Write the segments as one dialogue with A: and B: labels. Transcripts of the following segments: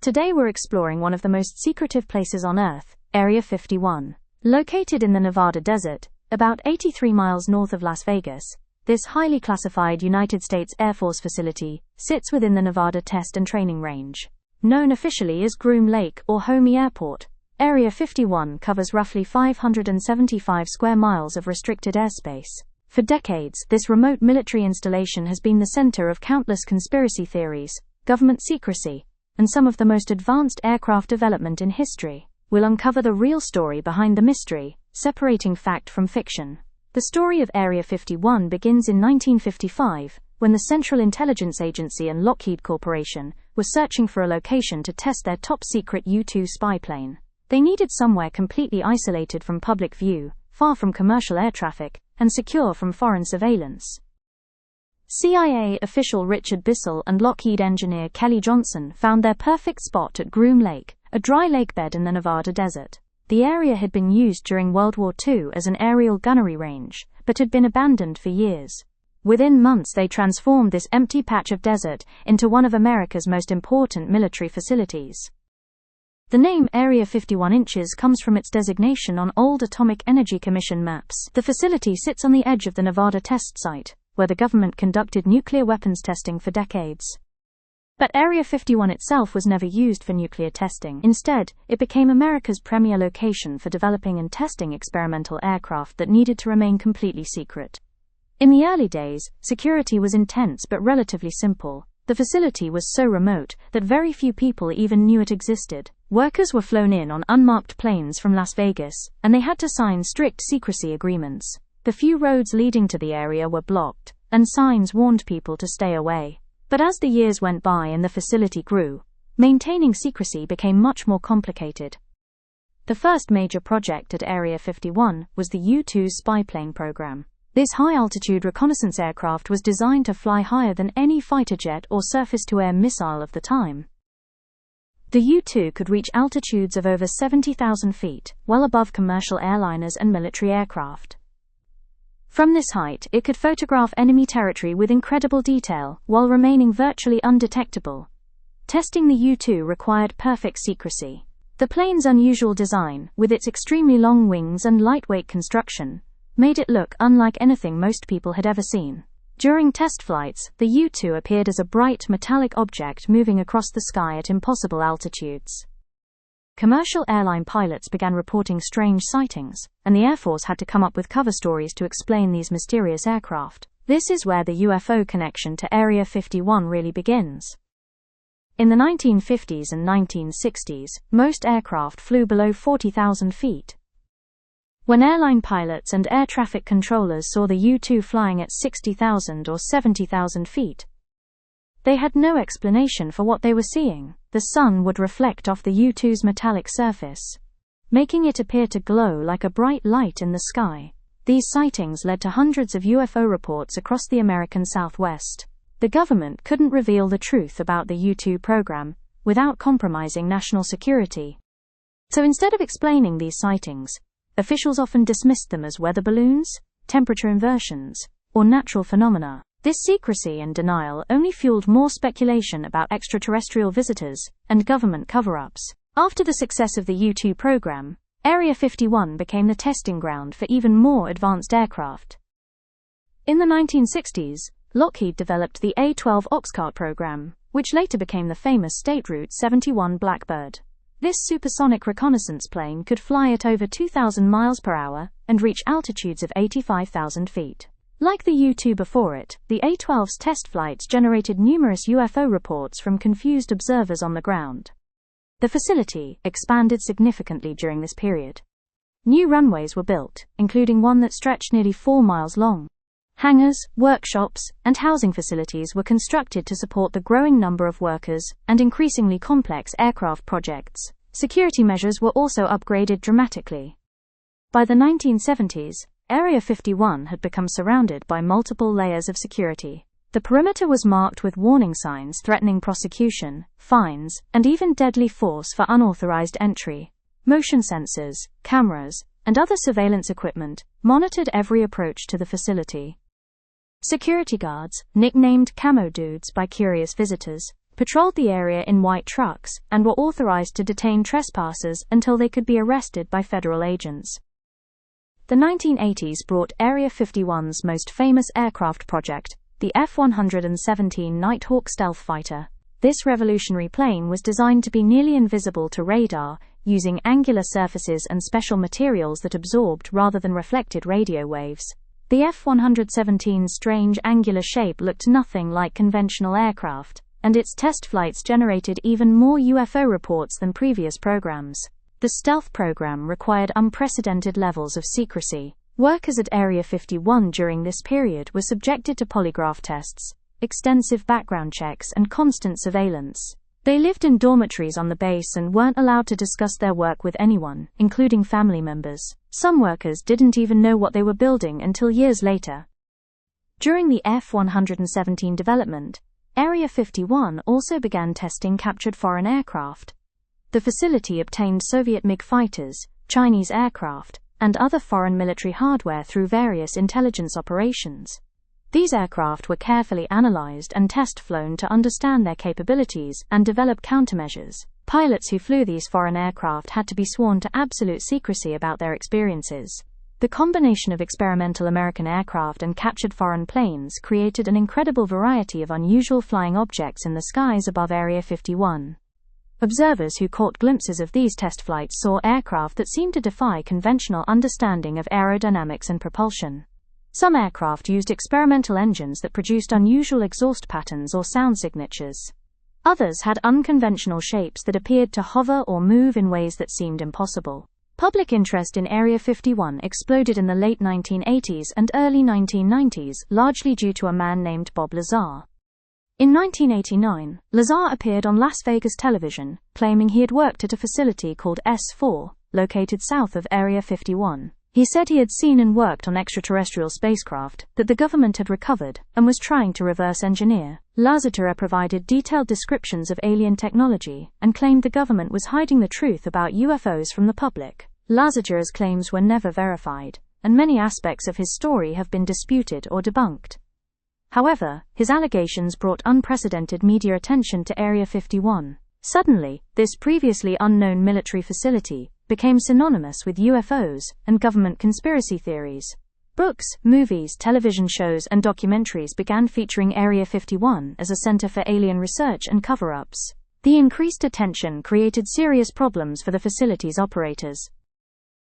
A: Today we're exploring one of the most secretive places on Earth, Area 51. Located in the Nevada desert, about 83 miles north of Las Vegas, this highly classified United States Air Force facility sits within the Nevada Test and Training Range. Known officially as Groom Lake or Homey Airport, Area 51 covers roughly 575 square miles of restricted airspace. For decades, this remote military installation has been the center of countless conspiracy theories, government secrecy, and some of the most advanced aircraft development in history. We'll uncover the real story behind the mystery, separating fact from fiction. The story of Area 51 begins in 1955, when the Central Intelligence Agency and Lockheed Corporation were searching for a location to test their top-secret U-2 spy plane. They needed somewhere completely isolated from public view, far from commercial air traffic, and secure from foreign surveillance. CIA official Richard Bissell and Lockheed engineer Kelly Johnson found their perfect spot at Groom Lake, a dry lakebed in the Nevada desert. The area had been used during World War II as an aerial gunnery range, but had been abandoned for years. Within months they transformed this empty patch of desert into one of America's most important military facilities. The name Area 51 inches comes from its designation on old Atomic Energy Commission maps. The facility sits on the edge of the Nevada test site, where the government conducted nuclear weapons testing for decades. But Area 51 itself was never used for nuclear testing. Instead, it became America's premier location for developing and testing experimental aircraft that needed to remain completely secret. In the early days, security was intense but relatively simple. The facility was so remote that very few people even knew it existed. Workers were flown in on unmarked planes from Las Vegas, and they had to sign strict secrecy agreements. The few roads leading to the area were blocked, and signs warned people to stay away. But as the years went by and the facility grew, maintaining secrecy became much more complicated. The first major project at Area 51 was the U-2 spy plane program. This high-altitude reconnaissance aircraft was designed to fly higher than any fighter jet or surface-to-air missile of the time. The U-2 could reach altitudes of over 70,000 feet, well above commercial airliners and military aircraft. From this height, it could photograph enemy territory with incredible detail, while remaining virtually undetectable. Testing the U-2 required perfect secrecy. The plane's unusual design, with its extremely long wings and lightweight construction, made it look unlike anything most people had ever seen. During test flights, the U-2 appeared as a bright metallic object moving across the sky at impossible altitudes. Commercial airline pilots began reporting strange sightings, and the Air Force had to come up with cover stories to explain these mysterious aircraft. This is where the UFO connection to Area 51 really begins. In the 1950s and 1960s, most aircraft flew below 40,000 feet. When airline pilots and air traffic controllers saw the U-2 flying at 60,000 or 70,000 feet, they had no explanation for what they were seeing. The sun would reflect off the U-2's metallic surface, making it appear to glow like a bright light in the sky. These sightings led to hundreds of UFO reports across the American Southwest. The government couldn't reveal the truth about the U-2 program without compromising national security. So instead of explaining these sightings, officials often dismissed them as weather balloons, temperature inversions, or natural phenomena. This secrecy and denial only fueled more speculation about extraterrestrial visitors and government cover-ups. After the success of the U-2 program, Area 51 became the testing ground for even more advanced aircraft. In the 1960s, Lockheed developed the A-12 Oxcart program, which later became the famous State Route 71 Blackbird. This supersonic reconnaissance plane could fly at over 2,000 miles per hour and reach altitudes of 85,000 feet. Like the U-2 before it, the A-12's test flights generated numerous UFO reports from confused observers on the ground. The facility expanded significantly during this period. New runways were built, including one that stretched nearly 4 miles long. Hangars, workshops, and housing facilities were constructed to support the growing number of workers and increasingly complex aircraft projects. Security measures were also upgraded dramatically. By the 1970s, Area 51 had become surrounded by multiple layers of security. The perimeter was marked with warning signs threatening prosecution, fines, and even deadly force for unauthorized entry. Motion sensors, cameras, and other surveillance equipment monitored every approach to the facility. Security guards, nicknamed Camo Dudes by curious visitors, patrolled the area in white trucks, and were authorized to detain trespassers until they could be arrested by federal agents. The 1980s brought Area 51's most famous aircraft project, the F-117 Nighthawk stealth fighter. This revolutionary plane was designed to be nearly invisible to radar, using angular surfaces and special materials that absorbed rather than reflected radio waves. The F-117's strange angular shape looked nothing like conventional aircraft, and its test flights generated even more UFO reports than previous programs. The stealth program required unprecedented levels of secrecy. Workers at Area 51 during this period were subjected to polygraph tests, extensive background checks, and constant surveillance. They lived in dormitories on the base and weren't allowed to discuss their work with anyone, including family members. Some workers didn't even know what they were building until years later. During the F-117 development, Area 51 also began testing captured foreign aircraft. The facility obtained Soviet MiG fighters, Chinese aircraft, and other foreign military hardware through various intelligence operations. These aircraft were carefully analyzed and test-flown to understand their capabilities and develop countermeasures. Pilots who flew these foreign aircraft had to be sworn to absolute secrecy about their experiences. The combination of experimental American aircraft and captured foreign planes created an incredible variety of unusual flying objects in the skies above Area 51. Observers who caught glimpses of these test flights saw aircraft that seemed to defy conventional understanding of aerodynamics and propulsion. Some aircraft used experimental engines that produced unusual exhaust patterns or sound signatures. Others had unconventional shapes that appeared to hover or move in ways that seemed impossible. Public interest in Area 51 exploded in the late 1980s and early 1990s, largely due to a man named Bob Lazar. In 1989, Lazar appeared on Las Vegas television, claiming he had worked at a facility called S4, located south of Area 51. He said he had seen and worked on extraterrestrial spacecraft that the government had recovered and was trying to reverse engineer. Lazar provided detailed descriptions of alien technology and claimed the government was hiding the truth about UFOs from the public. Lazar's claims were never verified, and many aspects of his story have been disputed or debunked. However, his allegations brought unprecedented media attention to Area 51. Suddenly, this previously unknown military facility became synonymous with UFOs and government conspiracy theories. Books, movies, television shows, and documentaries began featuring Area 51 as a center for alien research and cover-ups. The increased attention created serious problems for the facility's operators.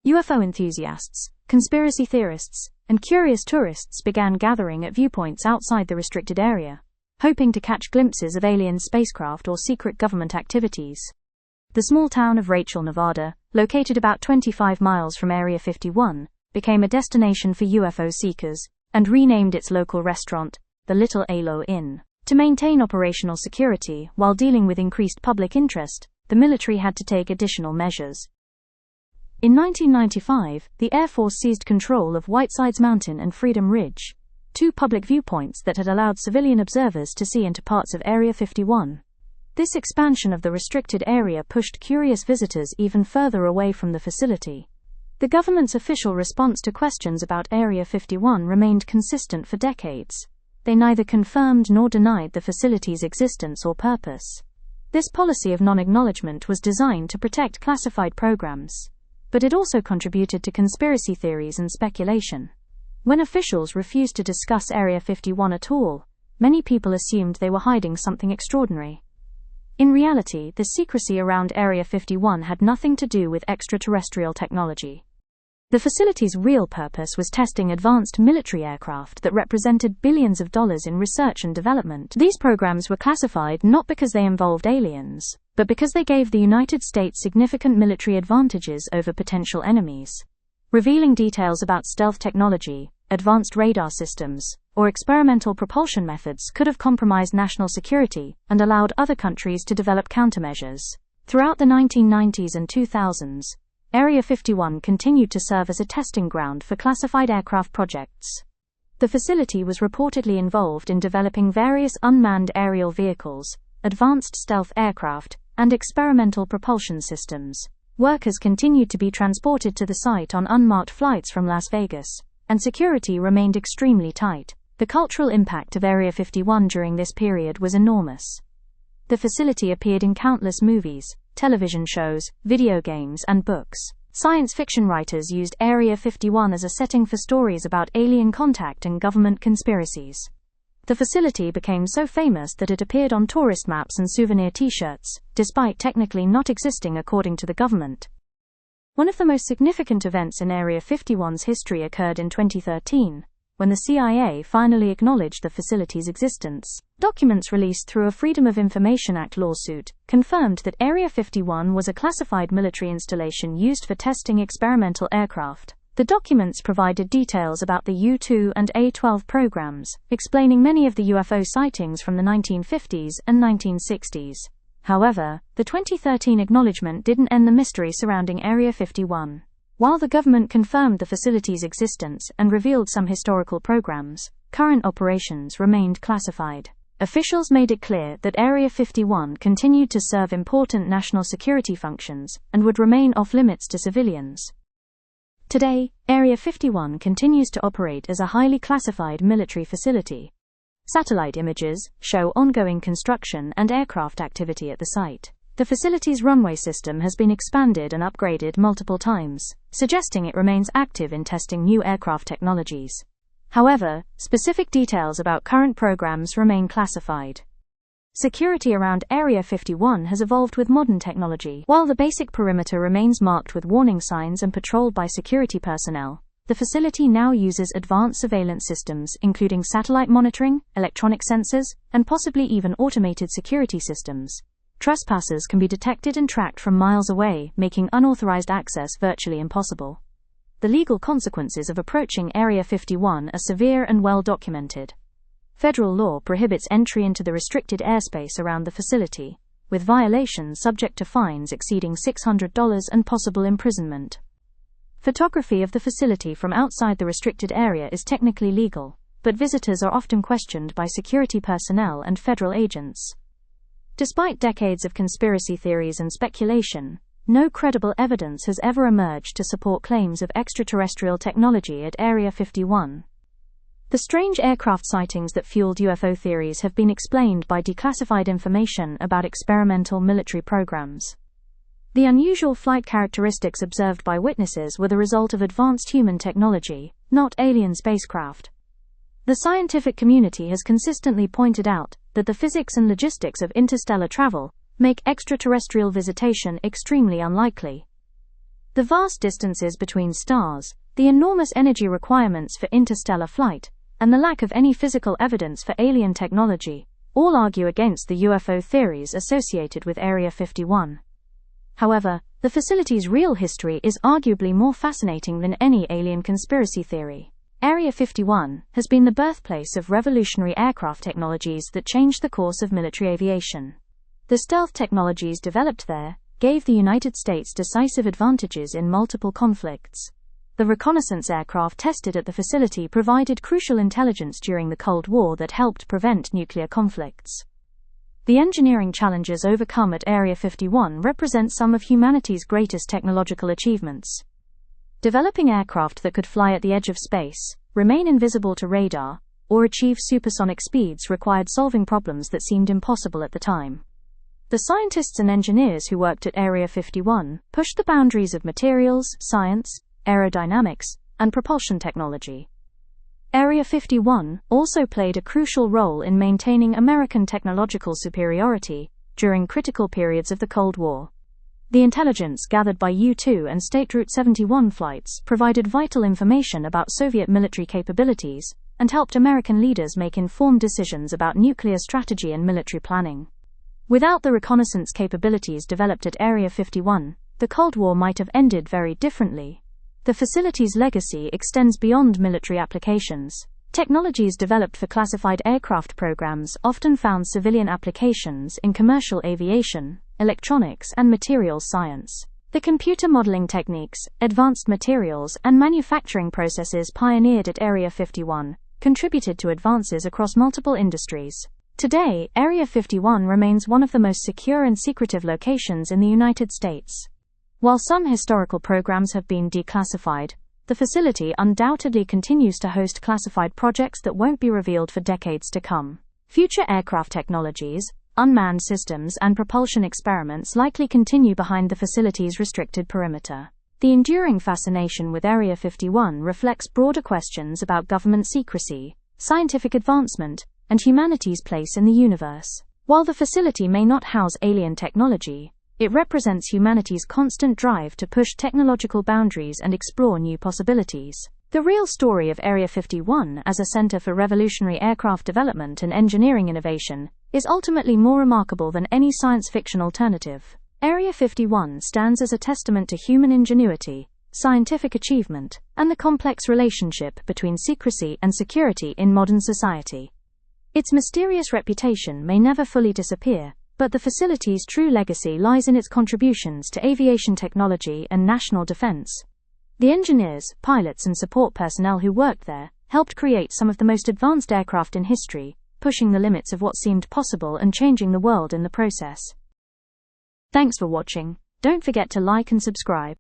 A: UFO enthusiasts, conspiracy theorists, and curious tourists began gathering at viewpoints outside the restricted area, hoping to catch glimpses of alien spacecraft or secret government activities. The small town of Rachel, Nevada, located about 25 miles from Area 51, became a destination for UFO seekers, and renamed its local restaurant, the Little Alo Inn. To maintain operational security while dealing with increased public interest, the military had to take additional measures. In 1995, the Air Force seized control of Whitesides Mountain and Freedom Ridge, two public viewpoints that had allowed civilian observers to see into parts of Area 51. This expansion of the restricted area pushed curious visitors even further away from the facility. The government's official response to questions about Area 51 remained consistent for decades. They neither confirmed nor denied the facility's existence or purpose. This policy of non-acknowledgement was designed to protect classified programs, but it also contributed to conspiracy theories and speculation. When officials refused to discuss Area 51 at all, many people assumed they were hiding something extraordinary. In reality, the secrecy around Area 51 had nothing to do with extraterrestrial technology. The facility's real purpose was testing advanced military aircraft that represented billions of dollars in research and development. These programs were classified not because they involved aliens, but because they gave the United States significant military advantages over potential enemies. Revealing details about stealth technology, advanced radar systems, or experimental propulsion methods could have compromised national security and allowed other countries to develop countermeasures. Throughout the 1990s and 2000s, Area 51 continued to serve as a testing ground for classified aircraft projects. The facility was reportedly involved in developing various unmanned aerial vehicles, advanced stealth aircraft, and experimental propulsion systems. Workers continued to be transported to the site on unmarked flights from Las Vegas, and security remained extremely tight. The cultural impact of Area 51 during this period was enormous. The facility appeared in countless movies, television shows, video games, and books. Science fiction writers used Area 51 as a setting for stories about alien contact and government conspiracies. The facility became so famous that it appeared on tourist maps and souvenir T-shirts, despite technically not existing according to the government. One of the most significant events in Area 51's history occurred in 2013, when the CIA finally acknowledged the facility's existence. Documents released through a Freedom of Information Act lawsuit confirmed that Area 51 was a classified military installation used for testing experimental aircraft. The documents provided details about the U-2 and A-12 programs, explaining many of the UFO sightings from the 1950s and 1960s. However, the 2013 acknowledgement didn't end the mystery surrounding Area 51. While the government confirmed the facility's existence and revealed some historical programs, current operations remained classified. Officials made it clear that Area 51 continued to serve important national security functions and would remain off-limits to civilians. Today, Area 51 continues to operate as a highly classified military facility. Satellite images show ongoing construction and aircraft activity at the site. The facility's runway system has been expanded and upgraded multiple times, suggesting it remains active in testing new aircraft technologies. However, specific details about current programs remain classified. Security around Area 51 has evolved with modern technology. While the basic perimeter remains marked with warning signs and patrolled by security personnel, the facility now uses advanced surveillance systems including satellite monitoring, electronic sensors, and possibly even automated security systems. Trespassers can be detected and tracked from miles away, making unauthorized access virtually impossible. The legal consequences of approaching Area 51 are severe and well documented. Federal law prohibits entry into the restricted airspace around the facility, with violations subject to fines exceeding $600 and possible imprisonment. Photography of the facility from outside the restricted area is technically legal, but visitors are often questioned by security personnel and federal agents. Despite decades of conspiracy theories and speculation, no credible evidence has ever emerged to support claims of extraterrestrial technology at Area 51. The strange aircraft sightings that fueled UFO theories have been explained by declassified information about experimental military programs. The unusual flight characteristics observed by witnesses were the result of advanced human technology, not alien spacecraft. The scientific community has consistently pointed out that the physics and logistics of interstellar travel make extraterrestrial visitation extremely unlikely. The vast distances between stars, the enormous energy requirements for interstellar flight, and the lack of any physical evidence for alien technology all argue against the UFO theories associated with Area 51. However, the facility's real history is arguably more fascinating than any alien conspiracy theory. Area 51 has been the birthplace of revolutionary aircraft technologies that changed the course of military aviation. The stealth technologies developed there gave the United States decisive advantages in multiple conflicts. The reconnaissance aircraft tested at the facility provided crucial intelligence during the Cold War that helped prevent nuclear conflicts. The engineering challenges overcome at Area 51 represent some of humanity's greatest technological achievements. Developing aircraft that could fly at the edge of space, remain invisible to radar, or achieve supersonic speeds required solving problems that seemed impossible at the time. The scientists and engineers who worked at Area 51 pushed the boundaries of materials, science, aerodynamics, and propulsion technology. Area 51 also played a crucial role in maintaining American technological superiority during critical periods of the Cold War. The intelligence gathered by U-2 and State Route 71 flights provided vital information about Soviet military capabilities and helped American leaders make informed decisions about nuclear strategy and military planning. Without the reconnaissance capabilities developed at Area 51, the Cold War might have ended very differently. The facility's legacy extends beyond military applications. Technologies developed for classified aircraft programs often found civilian applications in commercial aviation, electronics, and materials science. The computer modeling techniques, advanced materials, and manufacturing processes pioneered at Area 51 contributed to advances across multiple industries. Today, Area 51 remains one of the most secure and secretive locations in the United States. While some historical programs have been declassified, the facility undoubtedly continues to host classified projects that won't be revealed for decades to come. Future aircraft technologies, unmanned systems and propulsion experiments likely continue behind the facility's restricted perimeter. The enduring fascination with Area 51 reflects broader questions about government secrecy, scientific advancement, and humanity's place in the universe. While the facility may not house alien technology, it represents humanity's constant drive to push technological boundaries and explore new possibilities. The real story of Area 51 as a center for revolutionary aircraft development and engineering innovation is ultimately more remarkable than any science fiction alternative. Area 51 stands as a testament to human ingenuity, scientific achievement, and the complex relationship between secrecy and security in modern society. Its mysterious reputation may never fully disappear, but the facility's true legacy lies in its contributions to aviation technology and national defense. The engineers, pilots, and support personnel who worked there helped create some of the most advanced aircraft in history, pushing the limits of what seemed possible and changing the world in the process. Thanks for watching. Don't forget to like and subscribe.